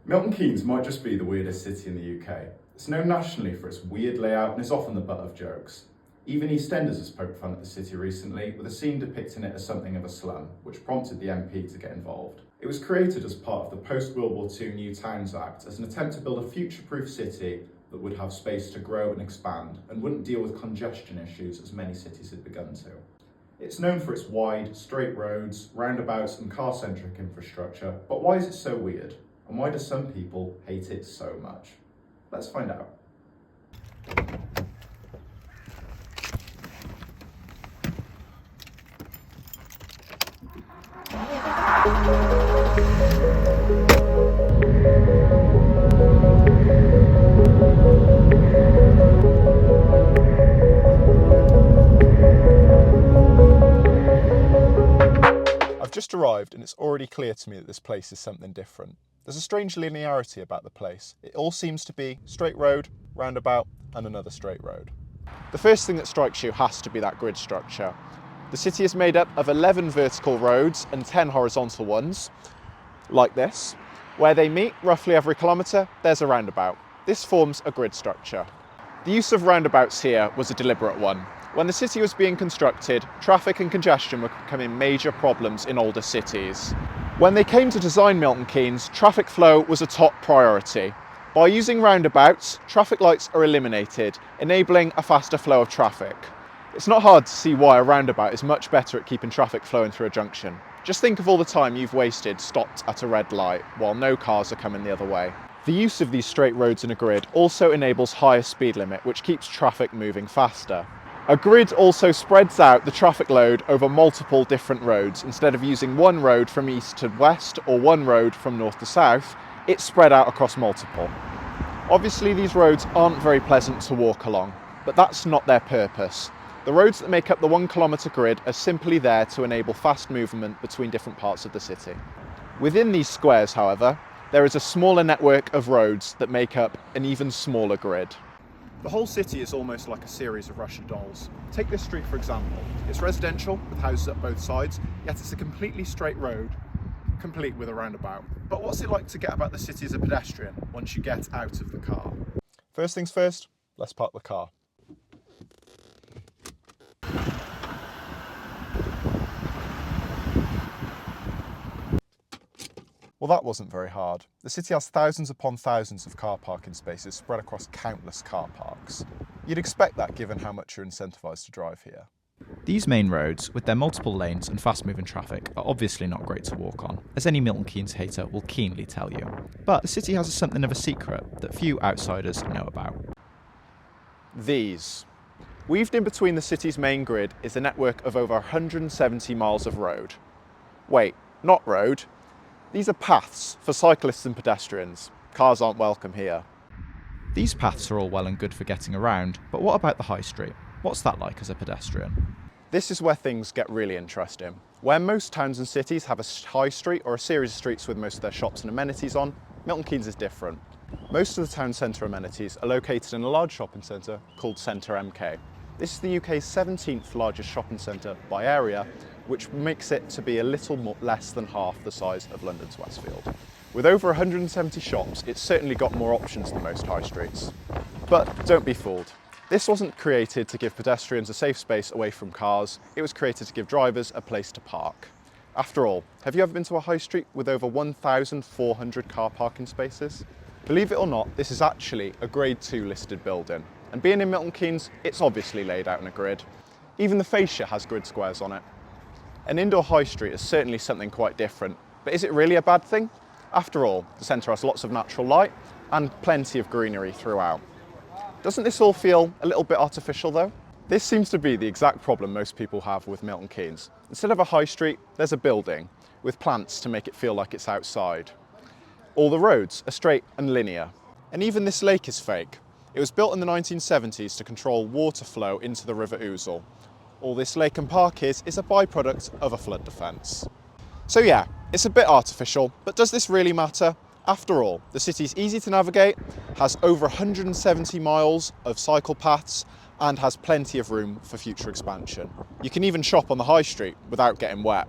Milton Keynes might just be the weirdest city in the UK. It's known nationally for its weird layout and is often the butt of jokes. Even EastEnders has poked fun at the city recently, with a scene depicting it as something of a slum, which prompted the MP to get involved. It was created as part of the post-World War II New Towns Act as an attempt to build a future-proof city that would have space to grow and expand and wouldn't deal with congestion issues as many cities had begun to. It's known for its wide, straight roads, roundabouts and car-centric infrastructure, but why is it so weird? And why do some people hate it so much? Let's find out. I've just arrived and it's already clear to me that this place is something different. There's a strange linearity about the place. It all seems to be straight road, roundabout, and another straight road. The first thing that strikes you has to be that grid structure. The city is made up of 11 vertical roads and 10 horizontal ones, like this. Where they meet, roughly every kilometre, there's a roundabout. This forms a grid structure. The use of roundabouts here was a deliberate one. When the city was being constructed, traffic and congestion were becoming major problems in older cities. When they came to design Milton Keynes, traffic flow was a top priority. By using roundabouts, traffic lights are eliminated, enabling a faster flow of traffic. It's not hard to see why a roundabout is much better at keeping traffic flowing through a junction. Just think of all the time you've wasted stopped at a red light while no cars are coming the other way. The use of these straight roads in a grid also enables higher speed limit, which keeps traffic moving faster. A grid also spreads out the traffic load over multiple different roads. Instead of using one road from east to west or one road from north to south, it's spread out across multiple. Obviously, these roads aren't very pleasant to walk along, but that's not their purpose. The roads that make up the 1 kilometre grid are simply there to enable fast movement between different parts of the city. Within these squares, however, there is a smaller network of roads that make up an even smaller grid. The whole city is almost like a series of Russian dolls. Take this street for example. It's residential with houses at both sides, yet it's a completely straight road, complete with a roundabout. But what's it like to get about the city as a pedestrian once you get out of the car? First things first, let's park the car. Well, that wasn't very hard. The city has thousands upon thousands of car parking spaces spread across countless car parks. You'd expect that given how much you're incentivised to drive here. These main roads, with their multiple lanes and fast-moving traffic, are obviously not great to walk on, as any Milton Keynes hater will keenly tell you. But the city has something of a secret that few outsiders know about. These. Weaved in between the city's main grid is a network of over 170 miles of road. Wait, not road. These are paths for cyclists and pedestrians. Cars aren't welcome here. These paths are all well and good for getting around, but what about the high street? What's that like as a pedestrian? This is where things get really interesting. Where most towns and cities have a high street or a series of streets with most of their shops and amenities on, Milton Keynes is different. Most of the town centre amenities are located in a large shopping centre called Centre MK. This is the UK's 17th largest shopping centre by area, which makes it to be a little less than half the size of London's Westfield. With over 170 shops, it's certainly got more options than most high streets. But don't be fooled. This wasn't created to give pedestrians a safe space away from cars, it was created to give drivers a place to park. After all, have you ever been to a high street with over 1,400 car parking spaces? Believe it or not, this is actually a Grade 2 listed building. And being in Milton Keynes, it's obviously laid out in a grid. Even the fascia has grid squares on it. An indoor high street is certainly something quite different, but is it really a bad thing? After all, the centre has lots of natural light and plenty of greenery throughout. Doesn't this all feel a little bit artificial though? This seems to be the exact problem most people have with Milton Keynes. Instead of a high street, there's a building with plants to make it feel like it's outside. All the roads are straight and linear. And even this lake is fake. It was built in the 1970s to control water flow into the River Ousel. All this lake and park is a byproduct of a flood defence. So yeah, it's a bit artificial, but does this really matter? After all, the city's easy to navigate, has over 170 miles of cycle paths, and has plenty of room for future expansion. You can even shop on the high street without getting wet.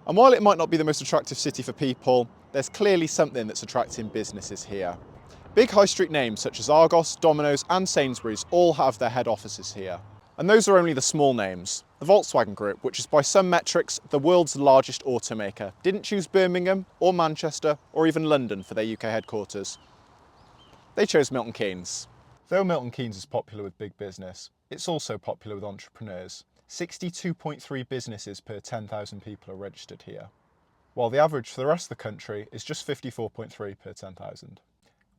And while it might not be the most attractive city for people, There's clearly something that's attracting businesses here. Big high street names such as Argos, Domino's and Sainsbury's all have their head offices here. And those are only the small names. The Volkswagen Group, which is by some metrics the world's largest automaker, didn't choose Birmingham or Manchester or even London for their UK headquarters. They chose Milton Keynes. Though Milton Keynes is popular with big business, it's also popular with entrepreneurs. 62.3 businesses per 10,000 people are registered here, while the average for the rest of the country is just 54.3 per 10,000.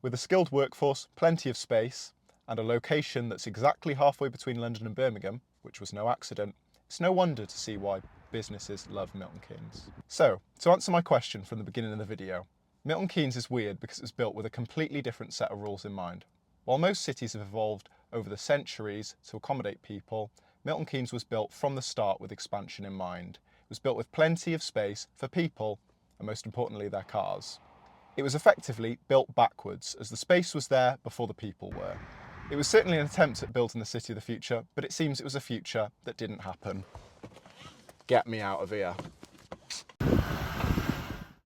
With a skilled workforce, plenty of space, and a location that's exactly halfway between London and Birmingham, which was no accident, it's no wonder to see why businesses love Milton Keynes. So, to answer my question from the beginning of the video, Milton Keynes is weird because it was built with a completely different set of rules in mind. While most cities have evolved over the centuries to accommodate people, Milton Keynes was built from the start with expansion in mind. It was built with plenty of space for people, and most importantly their cars. It was effectively built backwards, as the space was there before the people were. It was certainly an attempt at building the city of the future, but it seems it was a future that didn't happen. Get me out of here.